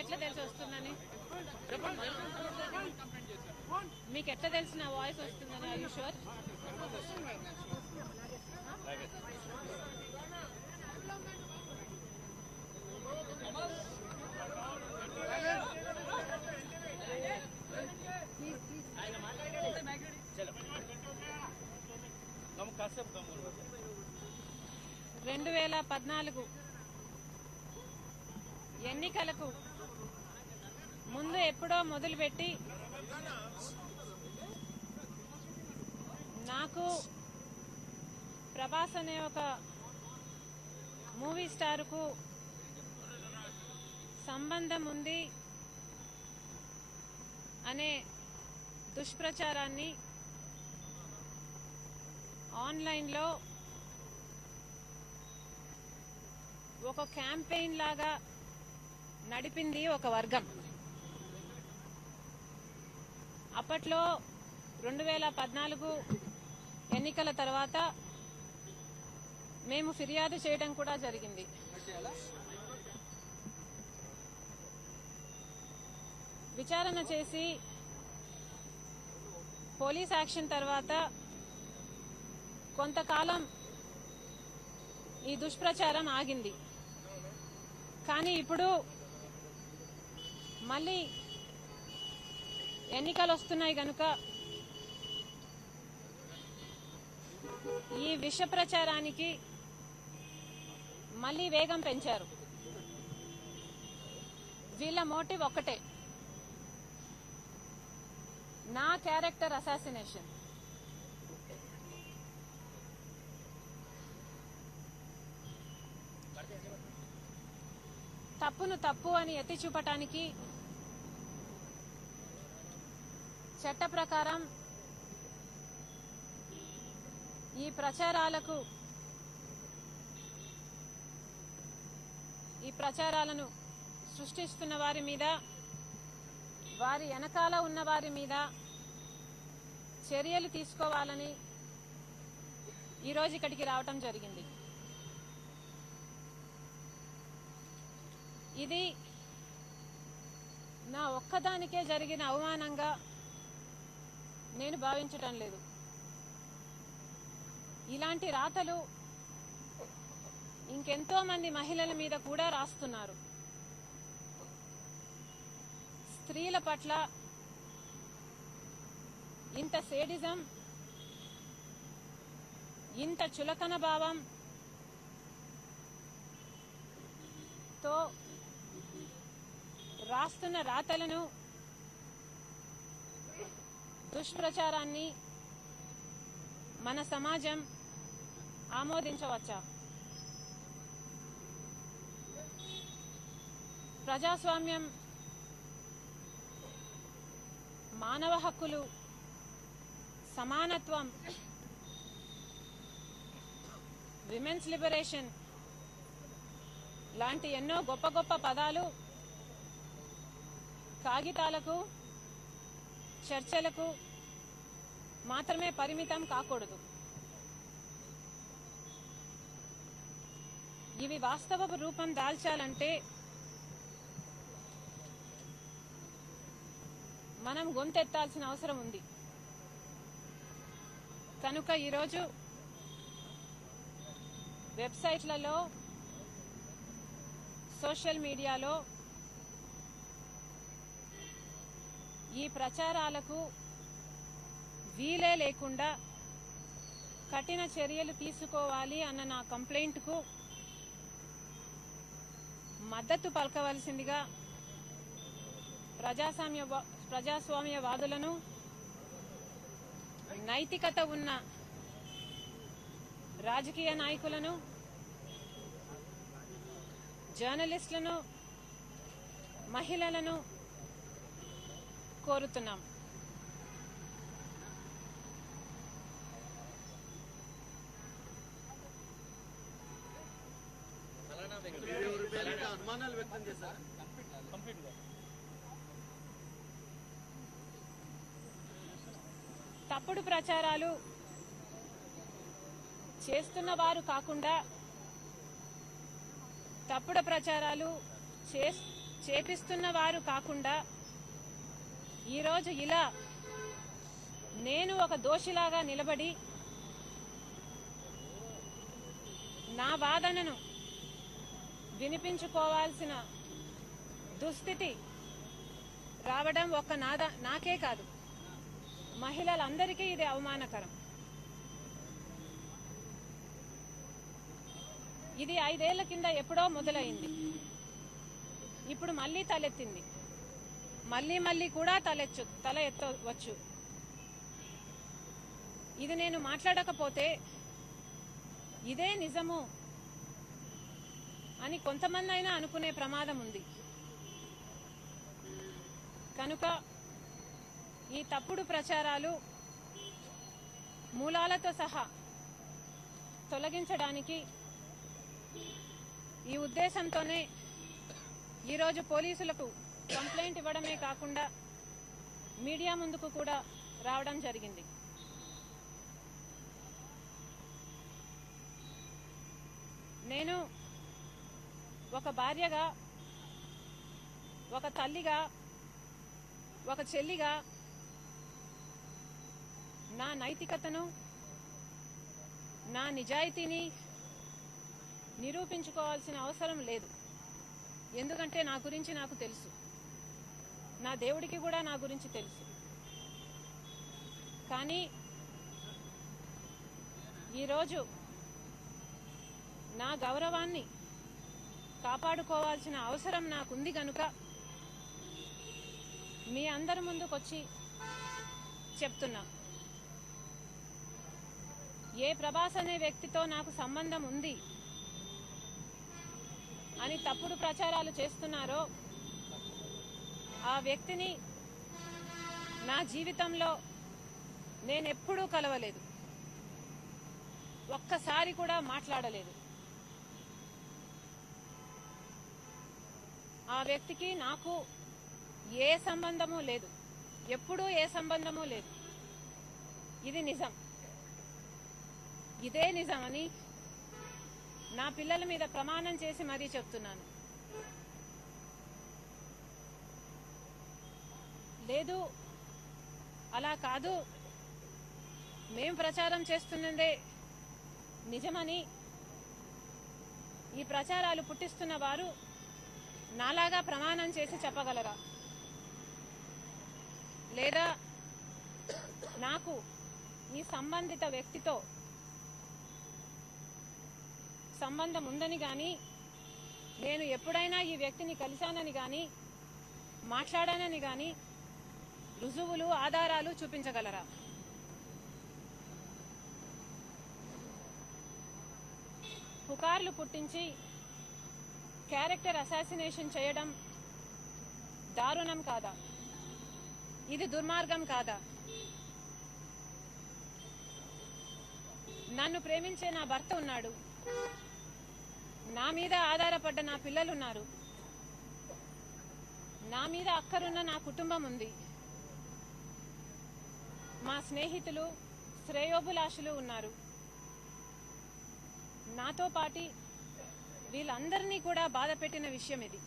ఎట్లా తెలిసి వస్తుందని? మీకు ఎట్లా తెలిసి నా వాయిస్ వస్తుందని? Are you sure? రెండు 2014 ఎన్నికలకు ముందు ఎప్పుడో మొదలుపెట్టి నాకు ప్రభాస్ అనే ఒక మూవీ స్టార్కు సంబంధం ఉంది అనే దుష్ప్రచారాన్ని ఆన్లైన్లో ఒక క్యాంపెయిన్ లాగా నడిపింది ఒక వర్గం. అప్పట్లో 2014 ఎన్నికల తర్వాత మేము ఫిర్యాదు చేయడం కూడా జరిగింది. విచారణ చేసి పోలీస్ యాక్షన్ తర్వాత కొంతకాలం ఈ దుష్ప్రచారం ఆగింది. కానీ ఇప్పుడు మళ్ళీ ఎన్నికలు వస్తున్నాయి గనుక ఈ విష ప్రచారానికి మళ్ళీ వేగం పెంచారు. వీళ్ళ మోటివ్ ఒక్కటే, నా క్యారెక్టర్ అసాసినేషన్. తప్పును తప్పు అని ఎత్తి చూపటానికి చట్ట ప్రకారం ఈ ప్రచారాలను సృష్టిస్తున్న వారి మీద, వారి వెనకాల ఉన్న వారి మీద చర్యలు తీసుకోవాలని ఈరోజు ఇక్కడికి రావటం జరిగింది. ఇది నా ఒక్కదానికే జరిగిన అవమానంగా నేను భావించటం లేదు. ఇలాంటి రాతలు ఇంకెంతో మంది మహిళల మీద కూడా రాస్తున్నారు. స్త్రీల పట్ల ఇంత సేడిజం, ఇంత చులకన భావం తో రాస్తున్న రాతలను, దుష్ప్రచారాన్ని మన సమాజం ఆమోదించవచ్చా? ప్రజాస్వామ్యం, మానవ హక్కులు, సమానత్వం, విమెన్స్ లిబరేషన్ లాంటి ఎన్నో గొప్ప గొప్ప పదాలు కాగితాలకు, చర్చలకు మాత్రమే పరిమితం కాకూడదు. ఇవి వాస్తవ రూపం దాల్చాలంటే మనం గొంతెత్తాల్సిన అవసరం ఉంది. కనుక ఈరోజు వెబ్సైట్లలో, సోషల్ మీడియాలో ఈ ప్రచారాలకు వీలే లేకుండా కఠిన చర్యలు తీసుకోవాలి అన్న నా కంప్లైంట్కు మద్దతు పలకవలసిందిగా ప్రజాస్వామ్యవాదులను, నైతికత ఉన్న రాజకీయ నాయకులను, జర్నలిస్టులను, మహిళలను కోరుతున్నాం. తప్పుడు ప్రచారాలు చేస్తున్న వారు కాకుండా, తప్పుడు ప్రచారాలు చేపిస్తున్న వారు కాకుండా ఈరోజు ఇలా నేను ఒక దోషిలాగా నిలబడి నా వాదనను వినిపించుకోవాల్సిన దుస్థితి రావడం ఒక్క నాకే కాదు, మహిళలందరికీ ఇది అవమానకరం. ఇది 5 ఏళ్ల కింద ఎప్పుడో మొదలైంది. ఇప్పుడు మళ్లీ తలెత్తింది. మళ్లీ కూడా తల ఎత్తవచ్చు. ఇది నేను మాట్లాడకపోతే ఇదే నిజము అని కొంతమంది అయినా అనుకునే ప్రమాదం ఉంది. కనుక ఈ తప్పుడు ప్రచారాలు మూలాలతో సహా తొలగించడానికి ఈ ఉద్దేశంతోనే ఈరోజు పోలీసులకు కంప్లైంట్ ఇవ్వడమే కాకుండా మీడియా ముందుకు కూడా రావడం జరిగింది. నేను ఒక భార్యగా, ఒక తల్లిగా, ఒక చెల్లిగా నా నైతికతను, నా నిజాయితీని నిరూపించుకోవాల్సిన అవసరం లేదు. ఎందుకంటే నా గురించి నాకు తెలుసు, నా దేవుడికి కూడా నా గురించి తెలుసు. కానీ ఈరోజు నా గౌరవాన్ని కాపాడుకోవాల్సిన అవసరం నాకుంది కనుక మీ అందరి ముందుకొచ్చి చెప్తున్నా. ఏ ప్రభాస్ అనే వ్యక్తితో నాకు సంబంధం ఉంది అని తప్పుడు ప్రచారాలు చేస్తున్నారో ఆ వ్యక్తిని నా జీవితంలో నేనెప్పుడూ కలవలేదు, ఒక్కసారి కూడా మాట్లాడలేదు. ఆ వ్యక్తికి నాకు ఏ సంబంధము లేదు, ఎప్పుడూ ఏ సంబంధము లేదు. ఇది నిజం. ఇదే నిజమని నా పిల్లల మీద ప్రమాణం చేసి మరీ చెప్తున్నాను. లేదు, అలా కాదు, మేం ప్రచారం చేస్తున్నదే నిజమని ఈ ప్రచారాలు పుట్టిస్తున్న వారు నాలాగా ప్రమాణం చేసి చెప్పగలరా? లేదా నాకు ఈ సంబంధిత వ్యక్తితో సంబంధం ఉందని గాని, నేను ఎప్పుడైనా ఈ వ్యక్తిని కలిశానని గాని, మాట్లాడానని గాని రుజువులు, ఆధారాలు చూపించగలరా? పుకార్లు పుట్టించి క్యారెక్టర్ అసాసినేషన్ చేయడం దారుణం కాదా? ఇది దుర్మార్గం కాదా? నన్ను ప్రేమించే నా భర్త ఉన్నాడు, నా మీద ఆధారపడ్డ నా పిల్లలున్నారు, నా మీద అక్కరున్న నా కుటుంబం ఉంది, మా స్నేహితులు, శ్రేయోభిలాషులు ఉన్నారు. నాతో పాటి వీళ్ళందరినీ కూడా బాధ పెట్టిన విషయం ఇది.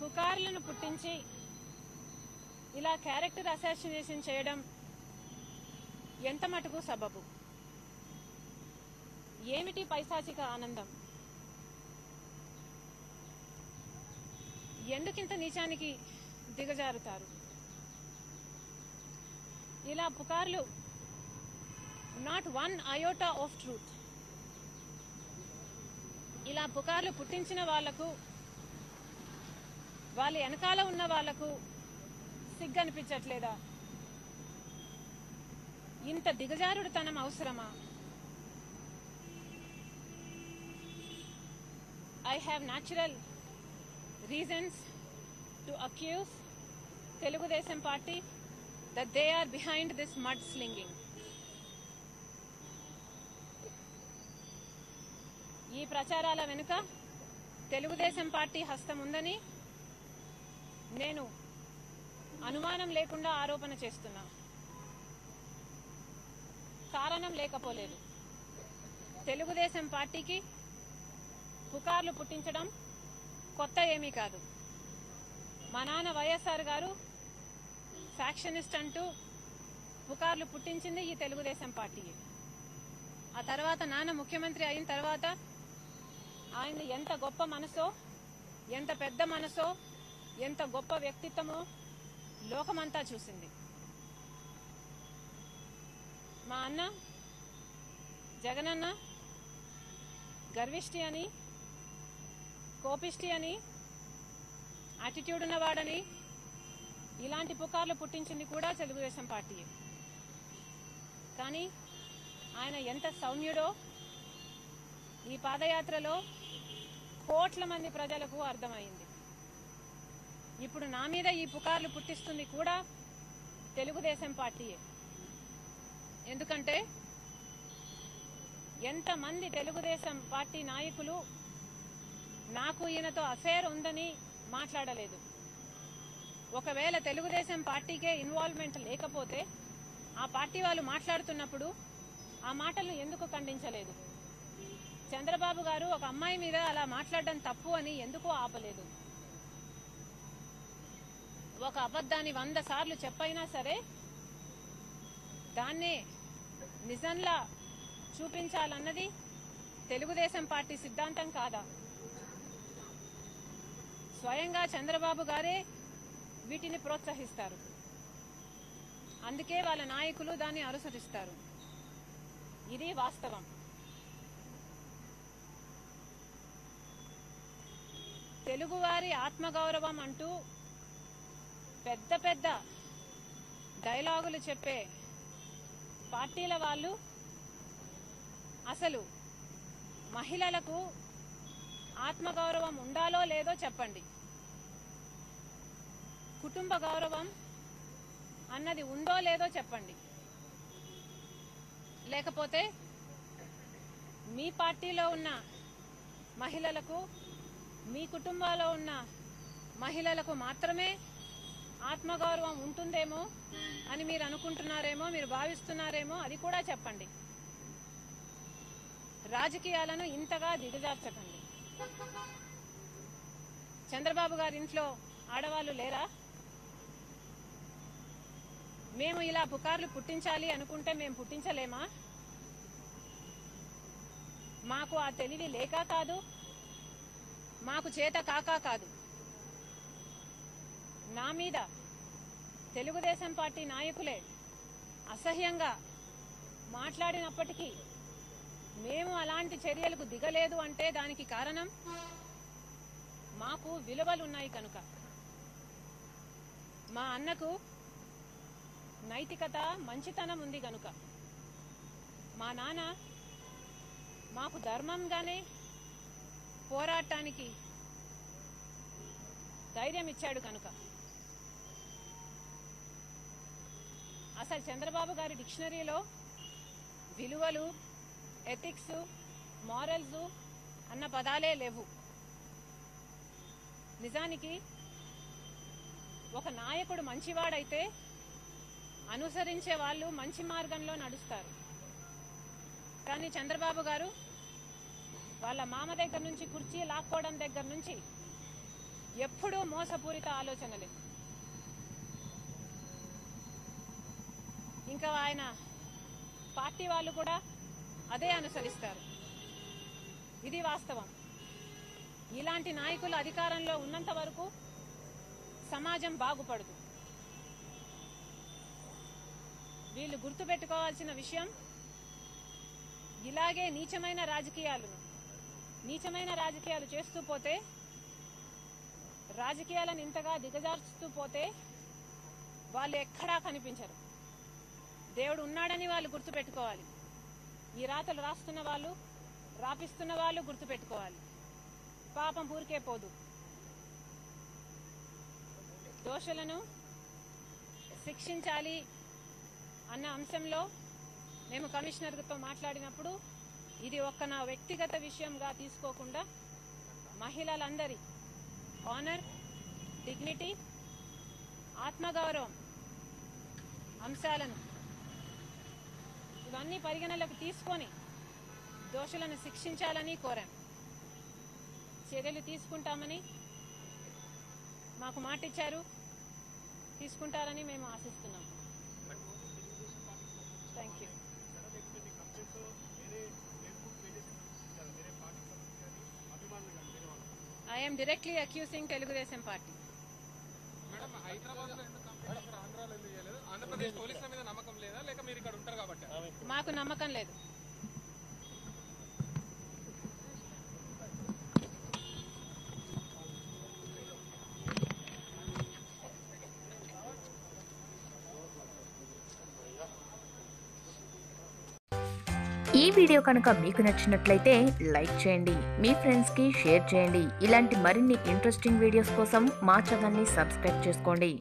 పుకార్లను పుట్టించి ఇలా క్యారెక్టర్ అసాసినేషన్ చేయడం ఎంత మటుకు సబబు? ఏమిటి పైశాచిక ఆనందం? ఎందుకింత నీచానికి దిగజారుతారు? ఇలా పుకార్లు, not one iota of truth, ఇలా పుకార్లు పుట్టించిన వాళ్లకు, వాళ్ళ వెనకాల ఉన్న వాళ్లకు సిగ్గనిపించట్లేదా? ఇంత దిగజారుడుతనం అవసరమా? I have natural reasons to accuse Telugudesam party that they are behind this mudslinging. ఈ ప్రచారాల వెనుక తెలుగుదేశం పార్టీ హస్తం ఉందని నేను అనుమానం లేకుండా ఆరోపణ చేస్తున్నా. కారణం లేకపోలేదు. తెలుగుదేశం పార్టీకి పుకార్లు పుట్టించడం కొత్త ఏమీ కాదు. మా నాన్న వైఎస్ఆర్ గారు ఫ్యాక్షనిస్ట్ అంటూ పుకార్లు పుట్టించింది ఈ తెలుగుదేశం పార్టీయే. ఆ తర్వాత నాన్న ముఖ్యమంత్రి అయిన తర్వాత ఆయన ఎంత గొప్ప మనసో, ఎంత పెద్ద మనసో, ఎంత గొప్ప వ్యక్తిత్వమో లోకమంతా చూసింది. మా అన్న జగనన్న గర్విష్టి అని, కోపిష్టి అని, యాటిట్యూడ్ ఉన్నవాడని ఇలాంటి పుకార్లు పుట్టించింది కూడా తెలుగుదేశం పార్టీయే. కానీ ఆయన ఎంత సౌమ్యుడో ఈ పాదయాత్రలో కోట్ల మంది ప్రజలకు అర్థమైంది. ఇప్పుడు నా మీద ఈ పుకార్లు పుట్టిస్తుంది కూడా తెలుగుదేశం పార్టీయే. ఎందుకంటే ఎంతమంది తెలుగుదేశం పార్టీ నాయకులు నాకు ఈయనతో అఫేర్ ఉందని మాట్లాడలేదు. ఒకవేళ తెలుగుదేశం పార్టీకే ఇన్వాల్వ్మెంట్ లేకపోతే ఆ పార్టీ వాళ్ళు మాట్లాడుతున్నప్పుడు ఆ మాటలను ఎందుకు ఖండించలేదు? చంద్రబాబు గారు ఒక అమ్మాయి మీద అలా మాట్లాడడం తప్పు అని ఎందుకు ఆపలేదు? ఒక అబద్ధాన్ని 100 సార్లు చెప్పైనా సరే దాన్నే నిజంలా చూపించాలన్నది తెలుగుదేశం పార్టీ సిద్ధాంతం కాదా? స్వయంగా చంద్రబాబు గారే వీటిని ప్రోత్సహిస్తారు. అందుకే వాళ్ళ నాయకులు దాన్ని అనుసరిస్తారు. ఇది వాస్తవం. తెలుగువారి ఆత్మగౌరవం అంటూ పెద్ద పెద్ద డైలాగులు చెప్పే పార్టీల వాళ్ళు అసలు మహిళలకు ఆత్మగౌరవం ఉండాలో లేదో చెప్పండి. కుటుంబ గౌరవం అన్నది ఉందో లేదో చెప్పండి. లేకపోతే మీ పార్టీలో ఉన్న మహిళలకు, మీ కుటుంబాల్లో ఉన్న మహిళలకు మాత్రమే ఆత్మగౌరవం ఉంటుందేమో అని మీరు అనుకుంటున్నారేమో, మీరు భావిస్తున్నారేమో, అది కూడా చెప్పండి. రాజకీయాలను ఇంతగా దిగజార్చకండి. చంద్రబాబు గారి ఇంట్లో ఆడవాళ్లు లేరా? మేము ఇలా పుకార్లు పుట్టించాలి అనుకుంటే మేము పుట్టించలేమా? మాకు ఆ తెలివి లేక కాదు, మాకు చేత కాక కాదు. నా మీద తెలుగుదేశం పార్టీ నాయకులే అసహ్యంగా మాట్లాడినప్పటికీ మేము అలాంటి చర్యలకు దిగలేదు అంటే దానికి కారణం మాకు విలువలున్నాయి కనుక. మా అన్నకు నైతికత, మంచితనం ఉంది కనుక. మా నాన్న మాకు ధర్మంగానే పోరాటానికి ధైర్యం ఇచ్చాడు కనుక. అసలు చంద్రబాబు గారి డిక్షనరీలో విలువలు, ఎథిక్స్, మారల్స్ అన్న పదాలే లేవు. నిజానికి ఒక నాయకుడు మంచివాడైతే అనుసరించే వాళ్ళు మంచి మార్గంలో నడుస్తారు. కానీ చంద్రబాబు గారు వాళ్ళ మామ దగ్గర నుంచి కుర్చీ లాక్కోవడం దగ్గర నుంచి ఎప్పుడూ మోసపూరిత ఆలోచనలే. ఇంకా ఆయన పార్టీ వాళ్ళు కూడా అదే అనుసరిస్తారు. ఇది వాస్తవం. ఇలాంటి నాయకులు అధికారంలో ఉన్నంత వరకు సమాజం బాగుపడదు. వీళ్ళు గుర్తుపెట్టుకోవాల్సిన విషయం, ఇలాగే నీచమైన రాజకీయాలు చేస్తూ పోతే, రాజకీయాలను ఇంతగా దిగజార్చుతూ పోతే వాళ్ళు ఎక్కడా కనిపించరు. దేవుడు ఉన్నాడని వాళ్ళు గుర్తుపెట్టుకోవాలి. ఈ రాతలు రాస్తున్న వాళ్ళు, రాపిస్తున్న వాళ్ళు గుర్తుపెట్టుకోవాలి. పాపం ఊరికే పోదు. దోషులను శిక్షించాలి అన్న అంశంలో మేము కమిషనర్తో మాట్లాడినప్పుడు ఇది ఒక్క నా వ్యక్తిగత విషయంగా తీసుకోకుండా మహిళలందరి ఆనర్, డిగ్నిటీ, ఆత్మగౌరవం అంశాలను ఇవన్నీ పరిగణలోకి తీసుకొని దోషులను శిక్షించాలని కోరాం. చర్యలు తీసుకుంటామని మాకు మాటిచ్చారు, తీసుకుంటారని మేము ఆశిస్తున్నాం. Thank you. I am directly accusing Telugudesam party. Madam హైదరాబాద్లో ఎందుకు కంప్లైంట్ ఆంధ్రాలో ఎందుకు చేయలేదు? ఆంధ్రప్రదేశ్ పోలీసుల మీద నమ్మకం లేదా లేక మీరు ఇక్కడ ఉంటారు కాబట్టి? మాకు నమ్మకం లేదు. ఈ వీడియో కనుక మీకు నచ్చినట్లయితే లైక్ చేయండి, మీ ఫ్రెండ్స్కి షేర్ చేయండి. ఇలాంటి మరిన్ని ఇంట్రెస్టింగ్ వీడియోస్ కోసం మా ఛానల్ని సబ్స్క్రైబ్ చేసుకోండి.